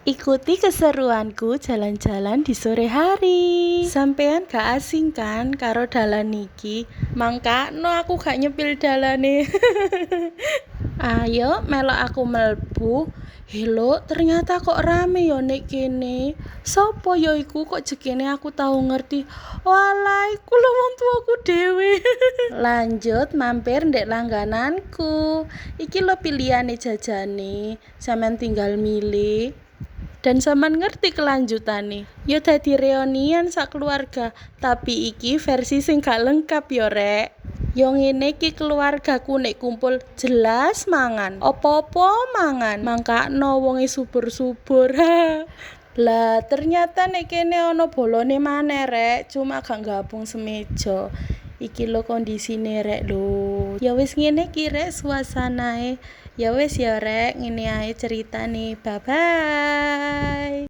Ikuti keseruanku jalan-jalan di sore hari. Sampean gak asing kan karo dalan iki? Mangkano aku gak nyepil dalane. Ayo melok aku mlebu. Hello, ternyata kok rame yo nek kene. Sopo yo iku kok jekene aku tahu ngerti. Walah, iku lho wong tuaku dhewe. Lanjut mampir ndek langgananku. Iki lho pilihane jajane. Sampeyan tinggal milih. Dan sampean ngerti kelanjutane. Yo dadi reunian sak keluarga, tapi iki versi sing gak lengkap yo rek. Yo ngene iki keluargaku nek kumpul jelas mangan. Opo-opo mangan. Mangkano wonge subur-subur. Lah ternyata nek kene ana bolone maneh rek, cuma gak gabung semeja. Iki lho kondisine rek lho. Ya wis ngene iki rek suasanae. Ya wis ya rek, ngene ae ceritane. Bye bye.